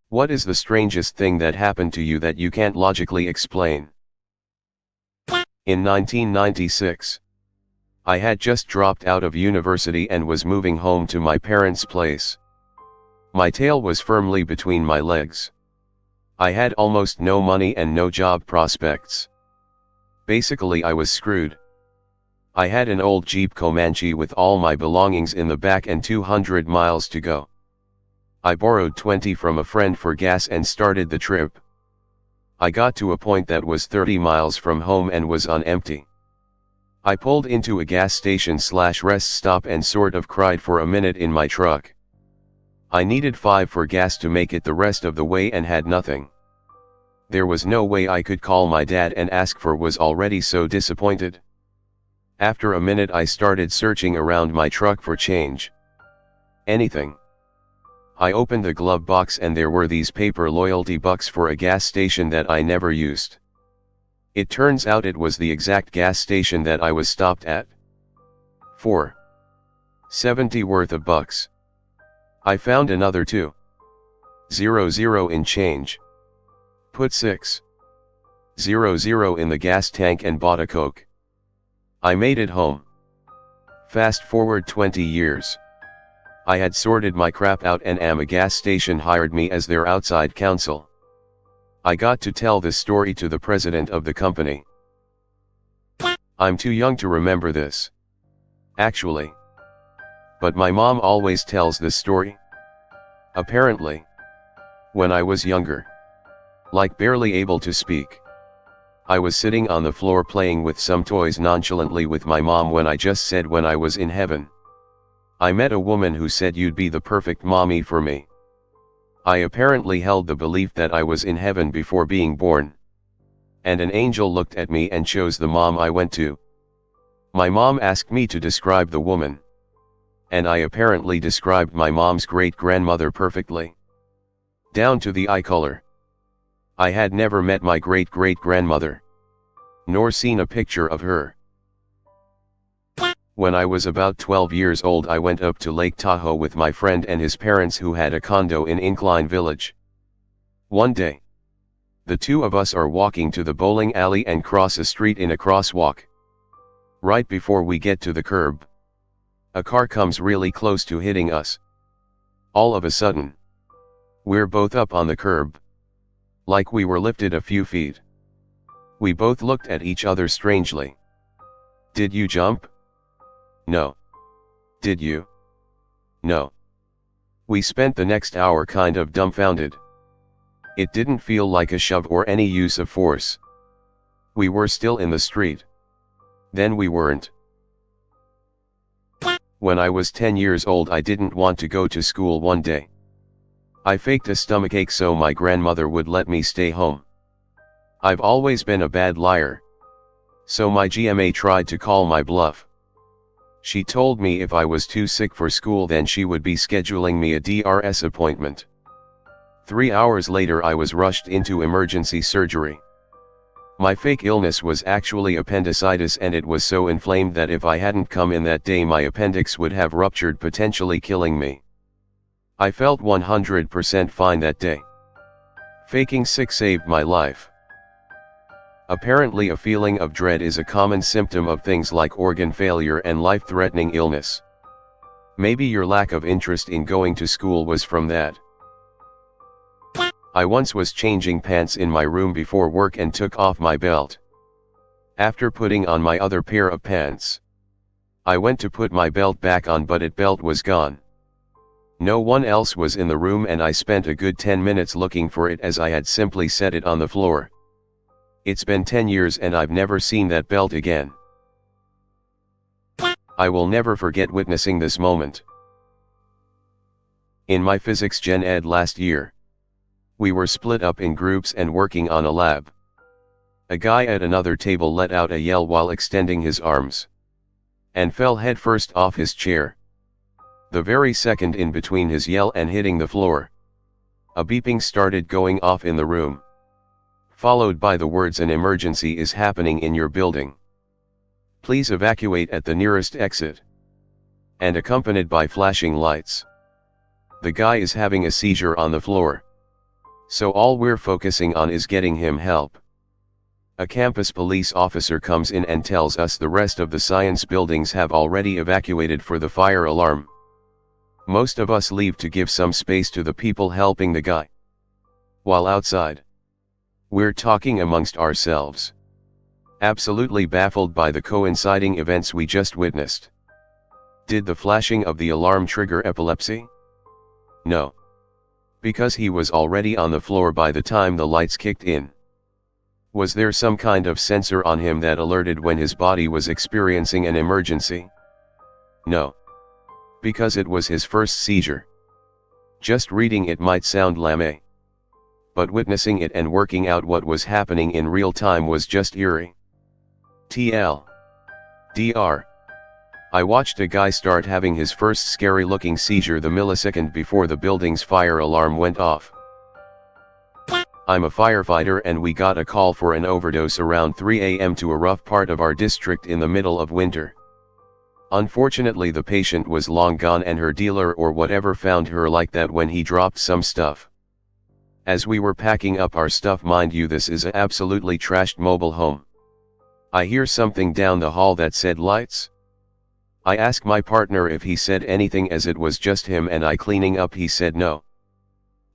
What is the strangest thing that happened to you that you can't logically explain? In 1996, I had just dropped out of university and was moving home to my parents' place. My tail was firmly between my legs. I had almost no money and no job prospects. Basically, I was screwed. I had an old Jeep Comanche with all my belongings in the back and 200 miles to go. I borrowed 20 from a friend for gas and started the trip. I got to a point that was 30 miles from home and was on empty. I pulled into a gas station/rest stop and sort of cried for a minute in my truck. I needed 5 for gas to make it the rest of the way and had nothing. There was no way I could call my dad and ask for, was already so disappointed. After a minute I started searching around my truck for change. Anything. I opened the glove box and there were these paper loyalty bucks for a gas station that I never used. It turns out it was the exact gas station that I was stopped at. $4.70 worth of bucks. I found another $2.00 in change. Put $6.00 in the gas tank and bought a Coke. I made it home. Fast forward 20 years. I had sorted my crap out and a gas station hired me as their outside counsel. I got to tell this story to the president of the company. I'm too young to remember this, actually. But my mom always tells this story. Apparently, when I was younger, like barely able to speak, I was sitting on the floor playing with some toys nonchalantly with my mom when I just said when I was in heaven. I met a woman who said you'd be the perfect mommy for me. I apparently held the belief that I was in heaven before being born. And an angel looked at me and chose the mom I went to. My mom asked me to describe the woman. And I apparently described my mom's great-grandmother perfectly. Down to the eye color. I had never met my great-great-grandmother. Nor seen a picture of her. When I was about 12 years old I went up to Lake Tahoe with my friend and his parents who had a condo in Incline Village. One day, the two of us are walking to the bowling alley and cross a street in a crosswalk. Right before we get to the curb, a car comes really close to hitting us. All of a sudden, we're both up on the curb. Like we were lifted a few feet. We both looked at each other strangely. Did you jump? No. Did you? No. We spent the next hour kind of dumbfounded. It didn't feel like a shove or any use of force. We were still in the street. Then we weren't. When I was 10 years old I didn't want to go to school one day. I faked a stomachache so my grandmother would let me stay home. I've always been a bad liar. So my GMA tried to call my bluff. She told me if I was too sick for school then she would be scheduling me a DRS appointment. 3 hours later I was rushed into emergency surgery. My fake illness was actually appendicitis and it was so inflamed that if I hadn't come in that day my appendix would have ruptured, potentially killing me. I felt 100% fine that day. Faking sick saved my life. Apparently a feeling of dread is a common symptom of things like organ failure and life-threatening illness. Maybe your lack of interest in going to school was from that. I once was changing pants in my room before work and took off my belt. After putting on my other pair of pants, I went to put my belt back on but belt was gone. No one else was in the room and I spent a good 10 minutes looking for it as I had simply set it on the floor. It's been 10 years and I've never seen that belt again. I will never forget witnessing this moment. In my physics gen ed last year, we were split up in groups and working on a lab. A guy at another table let out a yell while extending his arms, and fell headfirst off his chair. The very second in between his yell and hitting the floor, a beeping started going off in the room, followed by the words, "An emergency is happening in your building. Please evacuate at the nearest exit." and accompanied by flashing lights. The guy is having a seizure on the floor. So all we're focusing on is getting him help. A campus police officer comes in and tells us the rest of the science buildings have already evacuated for the fire alarm. Most of us leave to give some space to the people helping the guy. While outside, we're talking amongst ourselves, absolutely baffled by the coinciding events we just witnessed. Did the flashing of the alarm trigger epilepsy? No. Because he was already on the floor by the time the lights kicked in. Was there some kind of sensor on him that alerted when his body was experiencing an emergency? No. Because it was his first seizure. Just reading it might sound lame. But witnessing it and working out what was happening in real time was just eerie. TLDR. I watched a guy start having his first scary-looking seizure the millisecond before the building's fire alarm went off. I'm a firefighter and we got a call for an overdose around 3 a.m. to a rough part of our district in the middle of winter. Unfortunately, the patient was long gone and her dealer or whatever found her like that when he dropped some stuff. As we were packing up our stuff, mind you, this is a absolutely trashed mobile home. I hear something down the hall that said lights. I ask my partner if he said anything as it was just him and I cleaning up. He said no.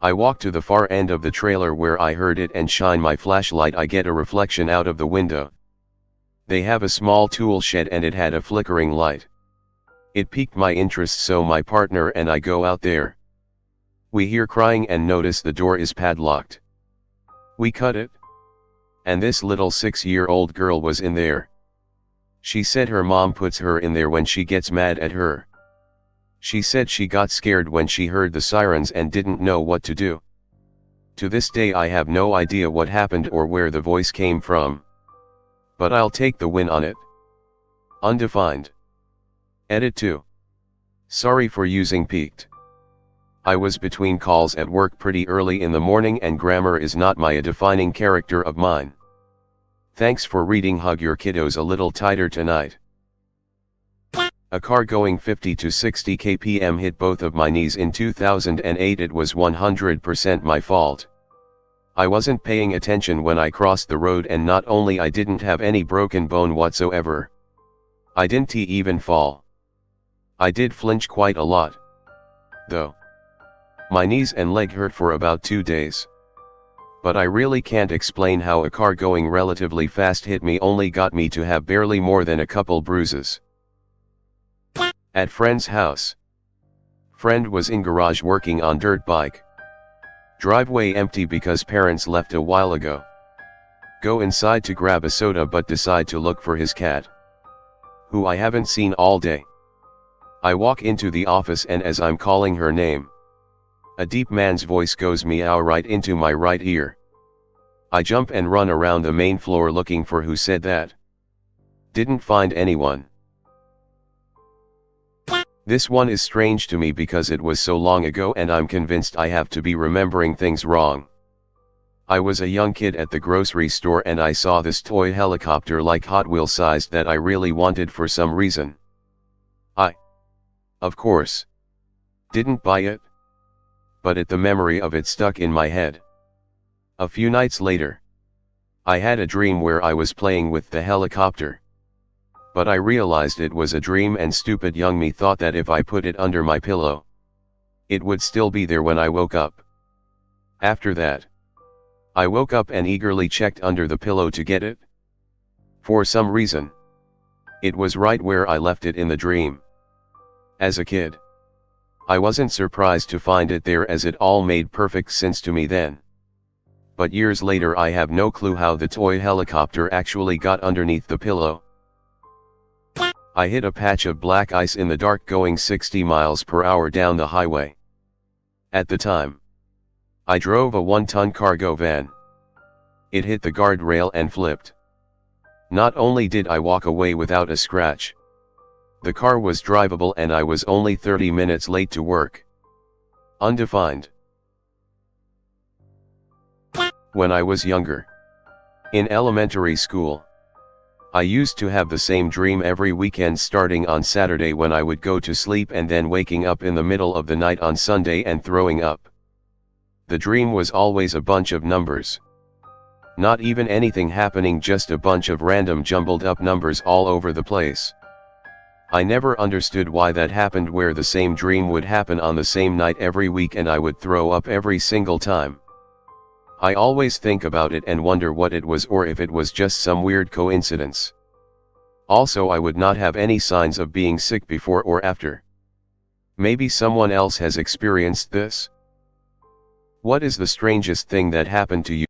I walk to the far end of the trailer where I heard it and shine my flashlight. I get a reflection out of the window. They have a small tool shed and it had a flickering light. It piqued my interest, so my partner and I go out there. We hear crying and notice the door is padlocked. We cut it. And this little 6-year-old girl was in there. She said her mom puts her in there when she gets mad at her. She said she got scared when she heard the sirens and didn't know what to do. To this day I have no idea what happened or where the voice came from. But I'll take the win on it. Undefined. Edit 2. Sorry for using peaked. I was between calls at work pretty early in the morning and grammar is not my defining character of mine. Thanks for reading. Hug your kiddos a little tighter tonight. A car going 50 to 60 kpm hit both of my knees in 2008. It was 100% my fault. I wasn't paying attention when I crossed the road, and not only I didn't have any broken bone whatsoever, I didn't even fall. I did flinch quite a lot, though. My knees and leg hurt for about 2 days. But I really can't explain how a car going relatively fast hit me, only got me to have barely more than a couple bruises. At friend's house. Friend was in garage working on dirt bike. Driveway empty because parents left a while ago. Go inside to grab a soda but decide to look for his cat, who I haven't seen all day. I walk into the office and as I'm calling her name, a deep man's voice goes meow right into my right ear. I jump and run around the main floor looking for who said that. Didn't find anyone. This one is strange to me because it was so long ago and I'm convinced I have to be remembering things wrong. I was a young kid at the grocery store and I saw this toy helicopter like Hot Wheels sized that I really wanted for some reason. I, of course, didn't buy it, but the memory of it stuck in my head. A few nights later, I had a dream where I was playing with the helicopter. But I realized it was a dream and stupid young me thought that if I put it under my pillow, it would still be there when I woke up. After that, I woke up and eagerly checked under the pillow to get it. For some reason, it was right where I left it in the dream. As a kid, I wasn't surprised to find it there as it all made perfect sense to me then. But years later I have no clue how the toy helicopter actually got underneath the pillow. I hit a patch of black ice in the dark going 60 miles per hour down the highway. At the time, I drove a 1-ton cargo van. It hit the guardrail and flipped. Not only did I walk away without a scratch, the car was drivable and I was only 30 minutes late to work. Undefined. When I was younger, in elementary school, I used to have the same dream every weekend, starting on Saturday when I would go to sleep and then waking up in the middle of the night on Sunday and throwing up. The dream was always a bunch of numbers. Not even anything happening, just a bunch of random jumbled up numbers all over the place. I never understood why that happened, where the same dream would happen on the same night every week and I would throw up every single time. I always think about it and wonder what it was, or if it was just some weird coincidence. Also, I would not have any signs of being sick before or after. Maybe someone else has experienced this? What is the strangest thing that happened to you?